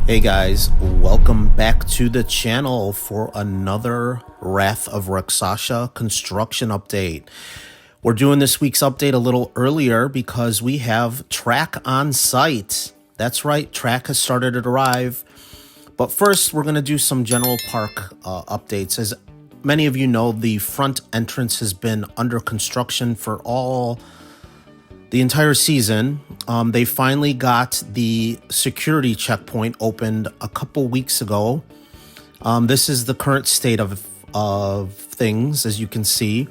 Hey guys, welcome back to the channel for another Wrath of Rakshasa construction update. We're doing this week's update a little earlier because we have track on site. That's right, track has started to arrive. But first, we're going to do some general park updates. As many of you know, the front entrance has been under construction for the entire season. They finally got the security checkpoint opened a couple weeks ago. This is the current state of things, as you can see.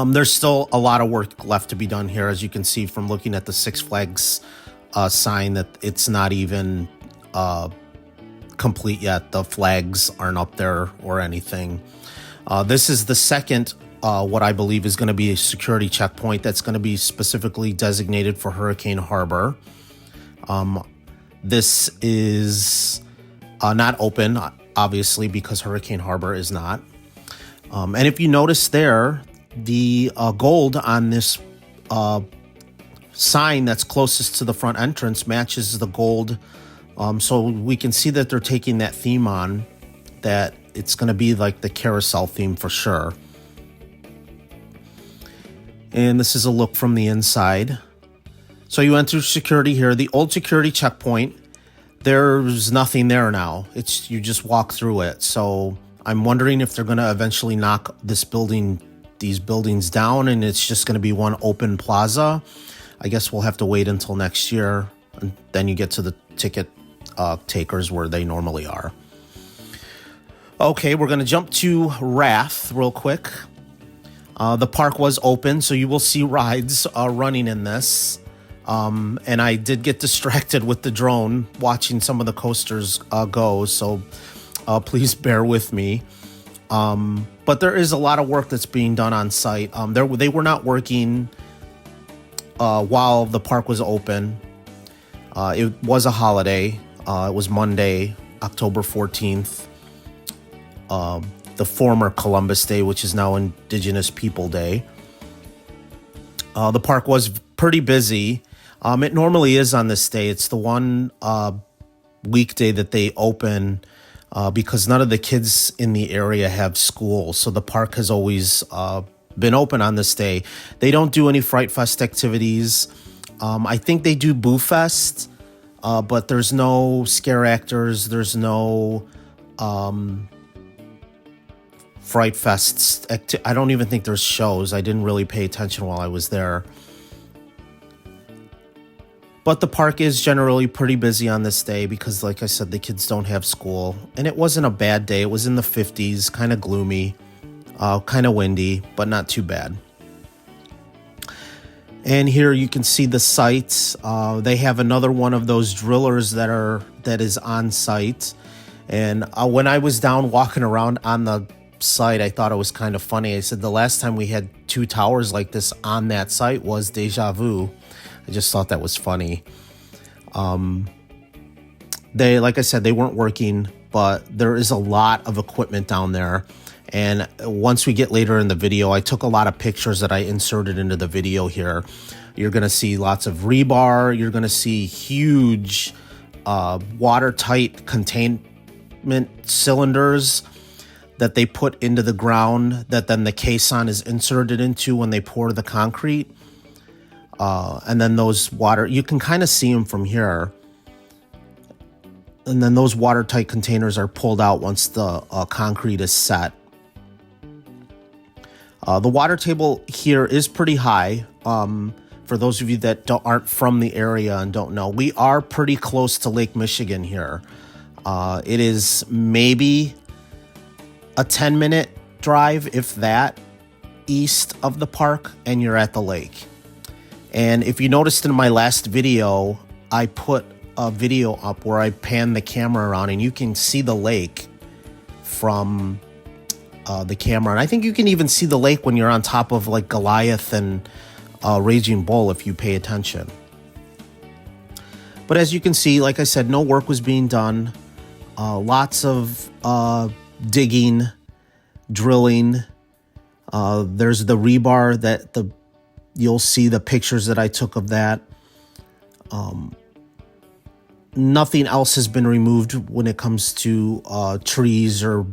There's still a lot of work left to be done here, as you can see from looking at the Six Flags sign that it's not even complete yet. The flags aren't up there or anything. This is the second what I believe is going to be a security checkpoint that's going to be specifically designated for Hurricane Harbor. This is not open, obviously, because Hurricane Harbor is not. And if you notice there, the gold on this sign that's closest to the front entrance matches the gold. So we can see that they're taking that theme on, that it's going to be like the carousel theme for sure. And this is a look from the inside. So you enter security here. The old security checkpoint, there's nothing there now. You just walk through it. So I'm wondering if they're going to eventually knock these buildings down and it's just going to be one open plaza. I guess we'll have to wait until next year, and then you get to the ticket takers where they normally are. Okay, we're going to jump to Wrath real quick. The park was open, so you will see rides running in this. And I did get distracted with the drone watching some of the coasters go, so please bear with me. But there is a lot of work that's being done on site. They were not working while the park was open. It was a holiday. It was Monday, October 14th. The former Columbus Day, which is now Indigenous People Day. The park was pretty busy. It normally is on this day. It's the one weekday that they open because none of the kids in the area have school. So the park has always been open on this day. They don't do any Fright Fest activities. I think they do Boo Fest, but there's no scare actors. There's no Fright Fests. I don't even think there's shows. I didn't really pay attention while I was there. But the park is generally pretty busy on this day because, like I said, the kids don't have school. And it wasn't a bad day. It was in the 50s, kind of gloomy, kind of windy, but not too bad. And here you can see the sites. They have another one of those drillers that is on site. And when I was down walking around on the site, I thought it was kind of funny. I said the last time we had two towers like this on that site was deja vu. I just thought that was funny. Like I said, they weren't working, but there is a lot of equipment down there. And once we get later in the video, I took a lot of pictures that I inserted into the video here. You're going to see lots of rebar. You're going to see huge watertight containment cylinders that they put into the ground that then the caisson is inserted into when they pour the concrete. And then those you can kind of see them from here. And then those watertight containers are pulled out once the concrete is set. The water table here is pretty high. For those of you that aren't from the area and don't know, we are pretty close to Lake Michigan here. It is maybe a 10-minute drive, if that, east of the park, and you're at the lake. And if you noticed in my last video, I put a video up where I pan the camera around and you can see the lake from the camera. And I think you can even see the lake when you're on top of like Goliath and Raging Bull if you pay attention. But as you can see, like I said, no work was being done. Lots of digging, drilling. There's the rebar that you'll see the pictures that I took of that. nothing else has been removed when it comes to trees or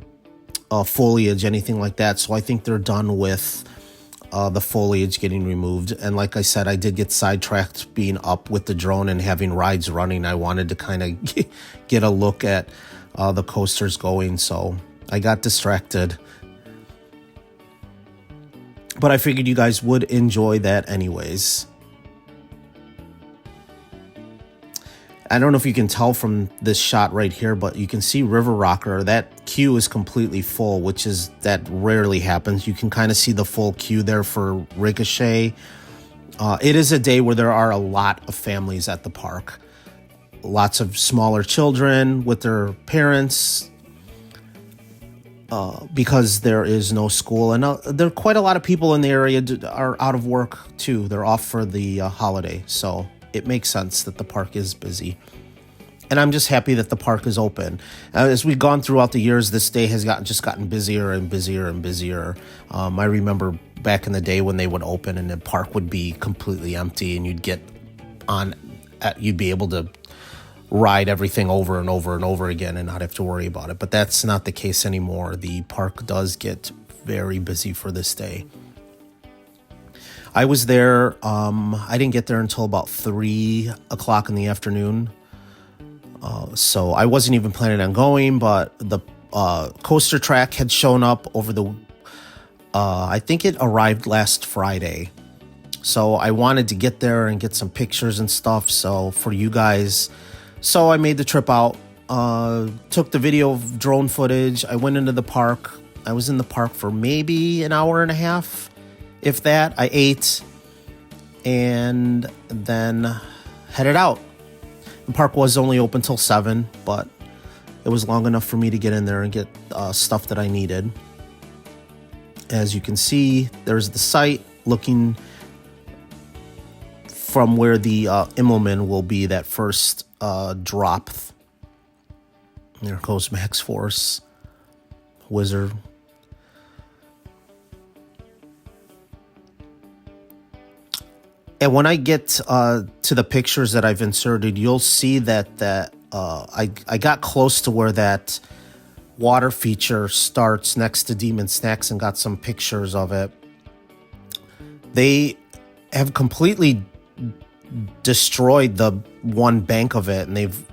foliage, anything like that. So I think they're done with the foliage getting removed. And like I said, I did get sidetracked being up with the drone and having rides running. I wanted to kind of get a look at the coasters going, so I got distracted. But I figured you guys would enjoy that anyways. I don't know if you can tell from this shot right here, but you can see River Rocker. That queue is completely full, that rarely happens. You can kind of see the full queue there for Ricochet. It is a day where there are a lot of families at the park. Lots of smaller children with their parents, because there is no school. And there are quite a lot of people in the area are out of work too. They're off for the holiday, so it makes sense that the park is busy. And I'm just happy that the park is open. As we've gone throughout the years, this day has gotten busier and busier and busier. I remember back in the day when they would open and the park would be completely empty, and you'd be able to ride everything over and over and over again and not have to worry about it. But that's not the case anymore. The park does get very busy for this day. I was there. I didn't get there until about 3 o'clock in the afternoon. So I wasn't even planning on going, but the coaster track had shown up over I think it arrived last Friday. So I wanted to get there and get some pictures and stuff. So for you guys, so I made the trip out, took the video of drone footage. I went into the park. I was in the park for maybe an hour and a half. If that. I ate and then headed out. The park was only open till 7, but it was long enough for me to get in there and get stuff that I needed. As you can see, there's the site looking from where the Immelman will be, that first drop. There goes Max Force, Wizard. And when I get to the pictures that I've inserted, you'll see that I got close to where that water feature starts next to Demon Snacks and got some pictures of it. They have completely destroyed the one bank of it, and they've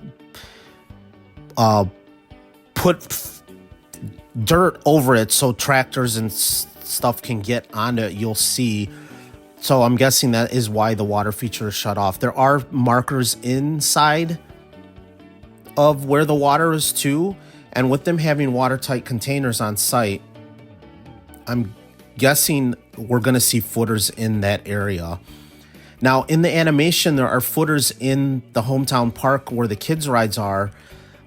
put dirt over it so tractors and stuff can get onto it. You'll see. So I'm guessing that is why the water feature is shut off. There are markers inside of where the water is too. And with them having watertight containers on site, I'm guessing we're going to see footers in that area. Now, in the animation, there are footers in the hometown park where the kids' rides are.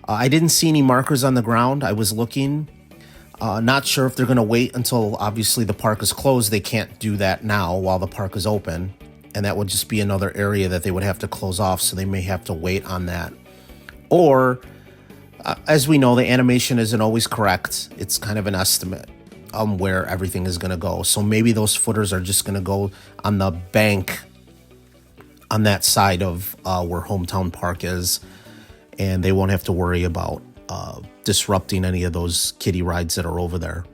I didn't see any markers on the ground. I was looking. Not sure if they're going to wait until, obviously, the park is closed. They can't do that now while the park is open. And that would just be another area that they would have to close off. So they may have to wait on that. Or, as we know, the animation isn't always correct. It's kind of an estimate on where everything is going to go. So maybe those footers are just going to go on the bank on that side of where Hometown Park is. And they won't have to worry about disrupting any of those kiddie rides that are over there.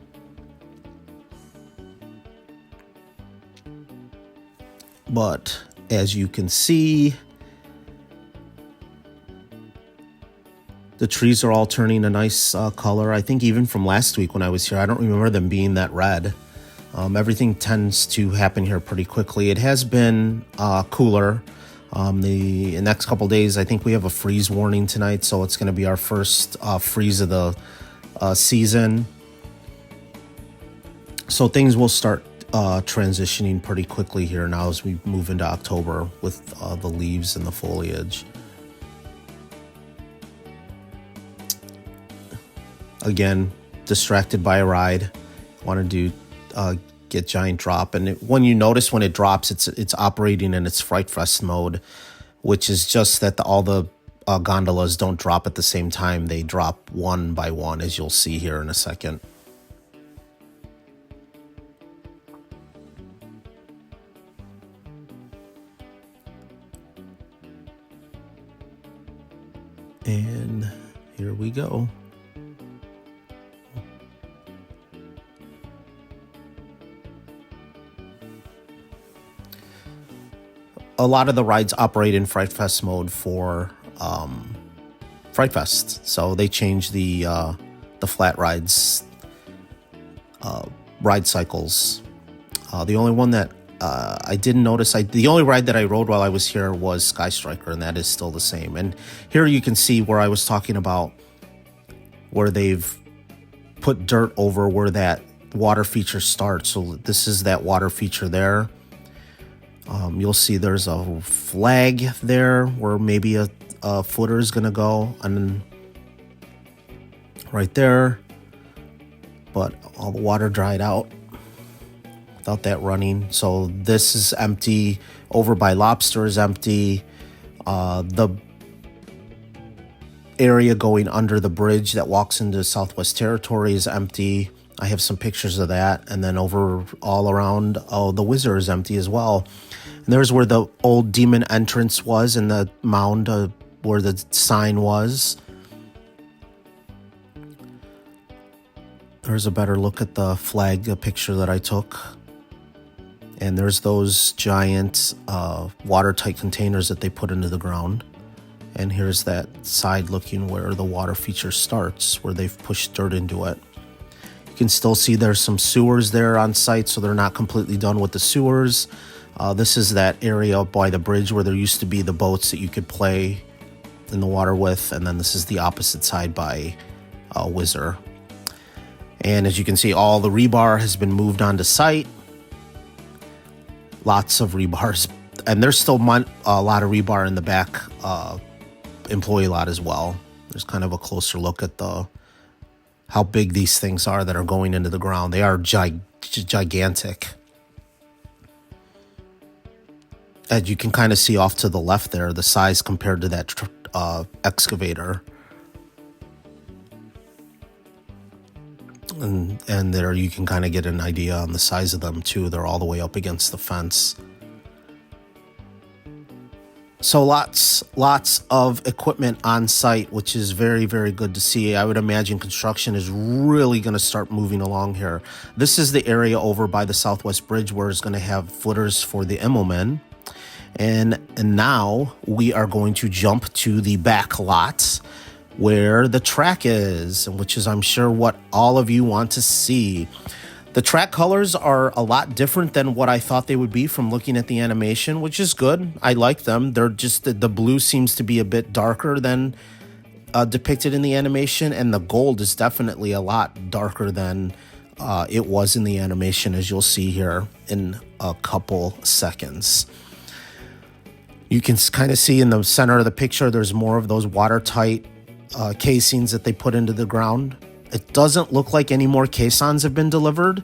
But as you can see, the trees are all turning a nice color. I think even from last week when I was here, I don't remember them being that red. Everything tends to happen here pretty quickly. It has been cooler. The next couple days, I think we have a freeze warning tonight, so it's going to be our first freeze of the season. So things will start transitioning pretty quickly here now as we move into October with the leaves and the foliage. Again, distracted by a ride. Wanted to get Giant Drop, and when you notice when it drops, it's operating in its Fright Fest mode, which is just that all the gondolas don't drop at the same time. They drop one by one, as you'll see here in a second. And here we go. A lot of the rides operate in Fright Fest mode for Fright Fest, so they changed the flat rides ride cycles. The only one that I didn't notice, the only ride that I rode while I was here was Sky Striker, and that is still the same. And here you can see where I was talking about where they've put dirt over where that water feature starts. So this is that water feature there. You'll see there's a flag there where maybe a footer is going to go, and then right there, but all the water dried out without that running. So this is empty. Over by Lobster is empty. The area going under the bridge that walks into Southwest Territory is empty. I have some pictures of that. And then over all around, the Wizard is empty as well. And there's where the old demon entrance was, and the mound where the sign was. There's a better look at the flag picture that I took. And there's those giant watertight containers that they put into the ground. And here's that side looking where the water feature starts, where they've pushed dirt into it. You can still see there's some sewers there on site, so they're not completely done with the sewers. This is that area by the bridge where there used to be the boats that you could play in the water with. And then this is the opposite side by Wizard. And as you can see, all the rebar has been moved onto site. Lots of rebars. And there's still a lot of rebar in the back employee lot as well. There's kind of a closer look at how big these things are that are going into the ground. They are gigantic. As you can kind of see off to the left there, the size compared to that excavator. And there you can kind of get an idea on the size of them too. They're all the way up against the fence. So lots of equipment on site, which is very, very good to see. I would imagine construction is really going to start moving along here. This is the area over by the Southwest Bridge where it's going to have footers for the Immelman. And now we are going to jump to the back lot where the track is, which is, I'm sure, what all of you want to see. The track colors are a lot different than what I thought they would be from looking at the animation, which is good. I like them. They're just, the blue seems to be a bit darker than depicted in the animation, and the gold is definitely a lot darker than it was in the animation, as you'll see here in a couple seconds. You can kind of see in the center of the picture, there's more of those watertight casings that they put into the ground. It doesn't look like any more caissons have been delivered.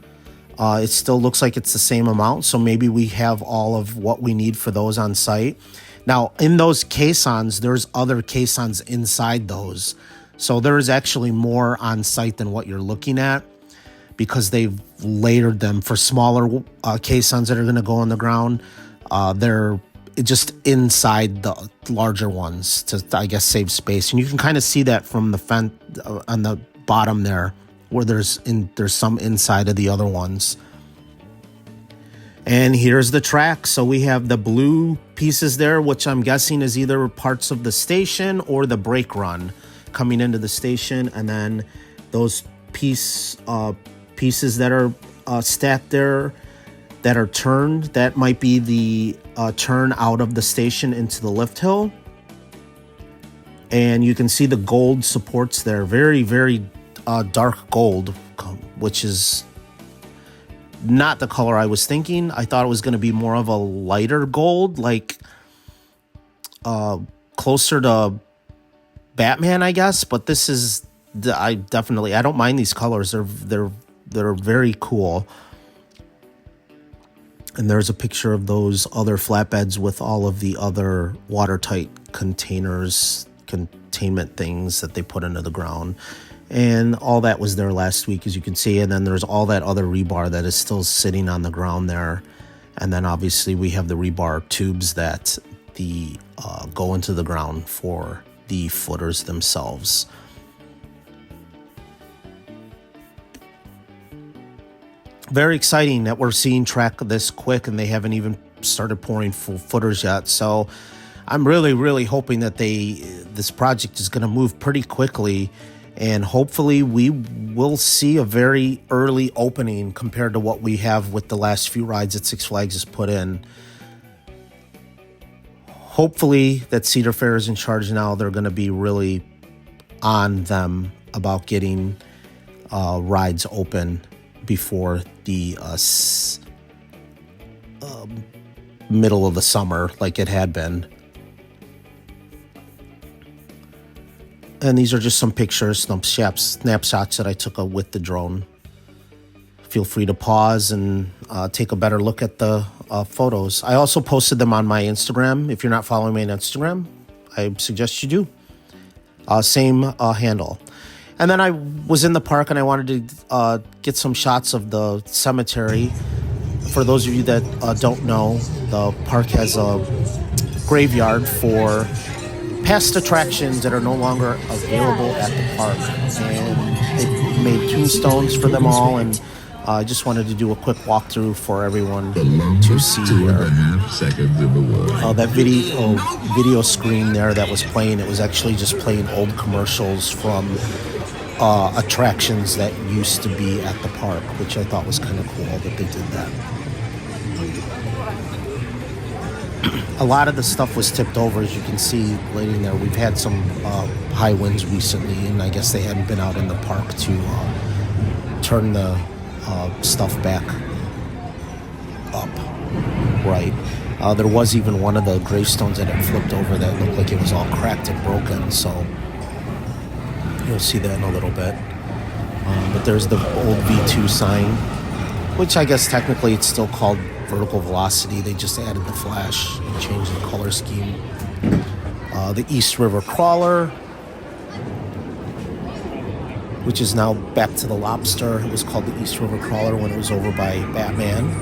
It still looks like it's the same amount, so maybe we have all of what we need for those on site. Now, in those caissons, there's other caissons inside those. So there is actually more on site than what you're looking at, because they've layered them for smaller caissons that are going to go on the ground. They're just inside the larger ones to, I guess, save space. And you can kind of see that from the fence on the bottom there, where there's some inside of the other ones. And here's the track. So we have the blue pieces there, which I'm guessing is either parts of the station or the brake run coming into the station. And then those pieces that are stacked there that are turned, that might be the turn out of the station into the lift hill. And you can see the gold supports there, very, very dark gold, which is not the color I was thinking. I thought it was going to be more of a lighter gold, like closer to Batman, I guess. But this is, I don't mind these colors. They're very cool. And there's a picture of those other flatbeds with all of the other watertight containers, containment things that they put into the ground. And all that was there last week, as you can see. And then there's all that other rebar that is still sitting on the ground there. And then obviously we have the rebar tubes that go into the ground for the footers themselves. Very exciting that we're seeing track this quick and they haven't even started pouring full footers yet. So I'm really hoping that this project is going to move pretty quickly, and hopefully we will see a very early opening compared to what we have with the last few rides that Six Flags has put in. Hopefully that Cedar Fair is in charge now. They're going to be really on them about getting rides open before the middle of the summer like it had been. And these are just some pictures, some snapshots that I took with the drone. Feel free to pause and take a better look at the photos. I also posted them on my Instagram. If you're not following me on Instagram, I suggest you do. Same handle. And then I was in the park and I wanted to get some shots of the cemetery. For those of you that don't know, the park has a graveyard for past attractions that are no longer available at the park. And they made tombstones for them all, and I just wanted to do a quick walkthrough for everyone to see here. That video screen there that was playing, it was actually just playing old commercials from attractions that used to be at the park, which I thought was kind of cool that they did that. A lot of the stuff was tipped over, as you can see laying there. We've had some high winds recently, and I guess they hadn't been out in the park to turn the stuff back up right. There was even one of the gravestones that had flipped over that looked like it was all cracked and broken, so you'll see that in a little bit. But there's the old V2 sign, which I guess technically it's still called Vertical Velocity. They just added the flash and changed the color scheme. The East River Crawler, which is now back to the Lobster. It was called the East River Crawler when it was over by Batman.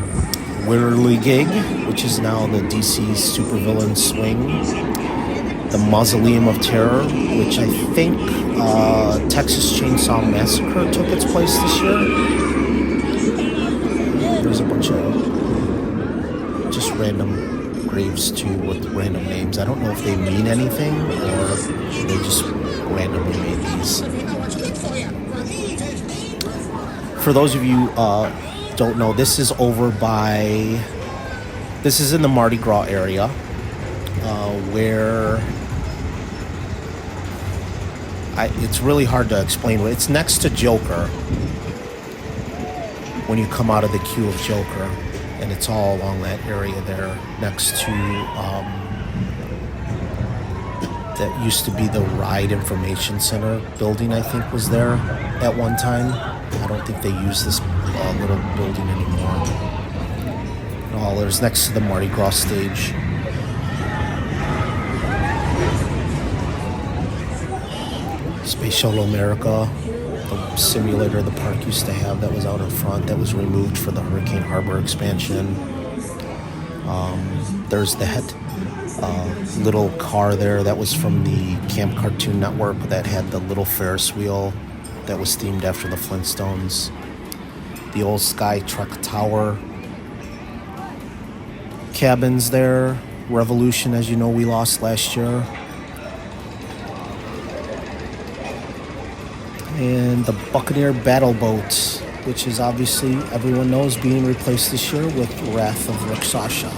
Whirligig, which is now the DC's supervillain swing. The Mausoleum of Terror, which I think Texas Chainsaw Massacre took its place this year. There's a bunch of just random graves too with random names. I don't know if they mean anything or they just randomly made these. For those of you don't know, this is in the Mardi Gras area where it's really hard to explain. It's next to Joker when you come out of the queue of Joker. And it's all along that area there next to that used to be the Ride Information Center building, I think was there at one time. I don't think they use this little building anymore. There's next to the Mardi Gras stage. Space Shuttle America, the simulator the park used to have that was out in front, that was removed for the Hurricane Harbor expansion. There's that little car there that was from the Camp Cartoon Network that had the little Ferris wheel that was themed after the Flintstones. The old Sky Trek Tower. Cabins there. Revolution, as you know, we lost last year. And the Buccaneer Battle Boat, which is obviously, everyone knows, being replaced this year with Wrath of Rakshasa.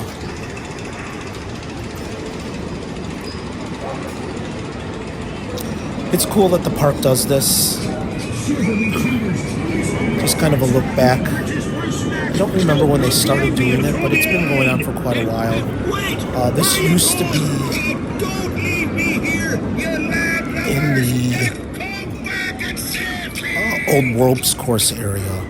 It's cool that the park does this. Just kind of a look back. I don't remember when they started doing it, but it's been going on for quite a while. This used to be in the Old Worlds Course area,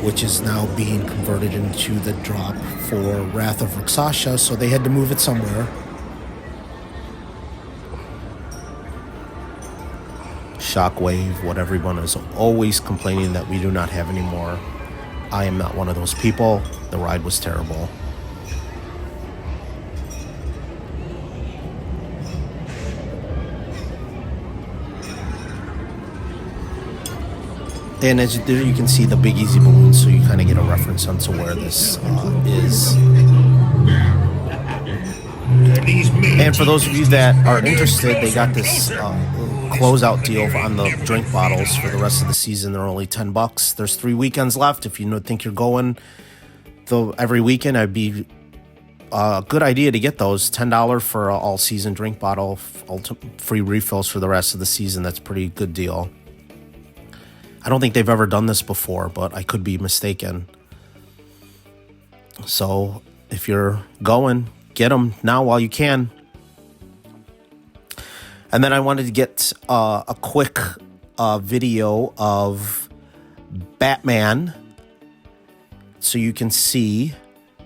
which is now being converted into the drop for Wrath of Rakshasa, so they had to move it somewhere. Shockwave, what everyone is always complaining that we do not have anymore. I am not one of those people. The ride was terrible. And as there you can see the Big Easy balloons, so you kind of get a reference onto where this is. And for those of you that are interested, they got this closeout deal on the drink bottles for the rest of the season. They're only $10. There's 3 weekends left. If you think you're going every weekend, I'd be a good idea to get those. $10 for an all-season drink bottle, free refills for the rest of the season. That's a pretty good deal. I don't think they've ever done this before, but I could be mistaken. So if you're going, get them now while you can. And then I wanted to get a quick video of Batman so you can see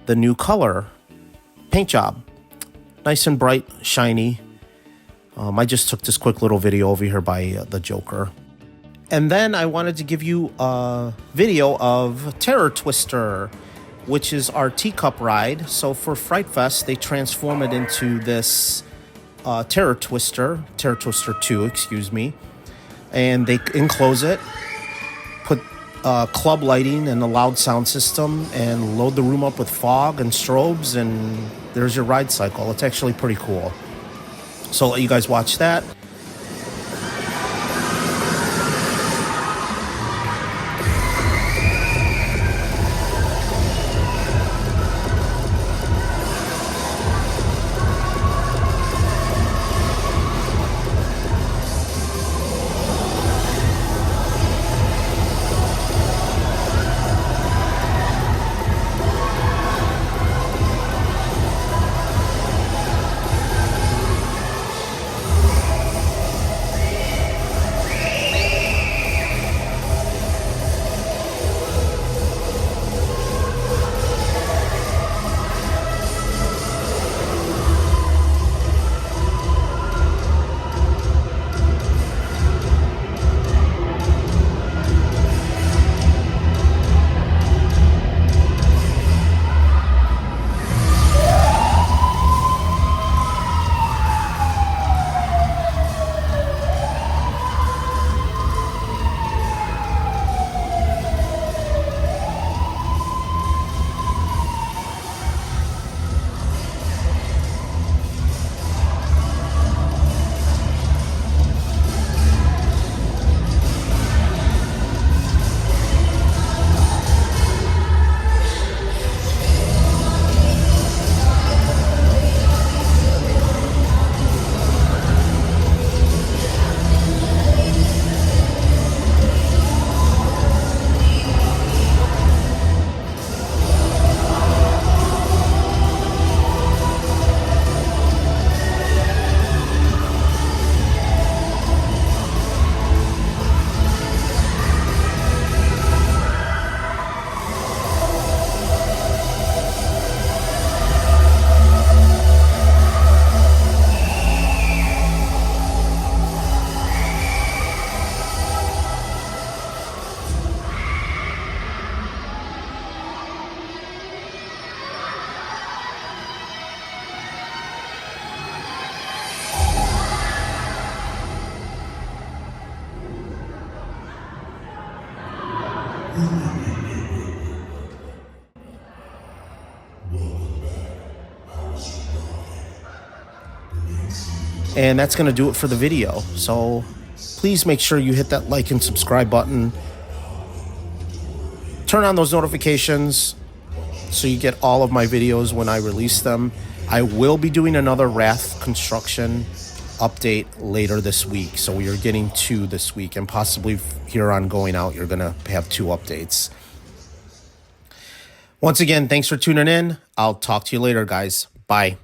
the new color paint job. Nice and bright, shiny. I just took this quick little video over here by the Joker. And then I wanted to give you a video of Terror Twister, which is our teacup ride. So for Fright Fest, they transform it into this Terror Twister 2, excuse me. And they enclose it, put club lighting and a loud sound system, and load the room up with fog and strobes, and there's your ride cycle. It's actually pretty cool. So I'll let you guys watch that. And that's going to do it for the video. So please make sure you hit that like and subscribe button. Turn on those notifications so you get all of my videos when I release them. I will be doing another Wrath construction update later this week. So you're getting 2 this week, and possibly here on going out, you're going to have 2 updates. Once again, thanks for tuning in. I'll talk to you later, guys. Bye.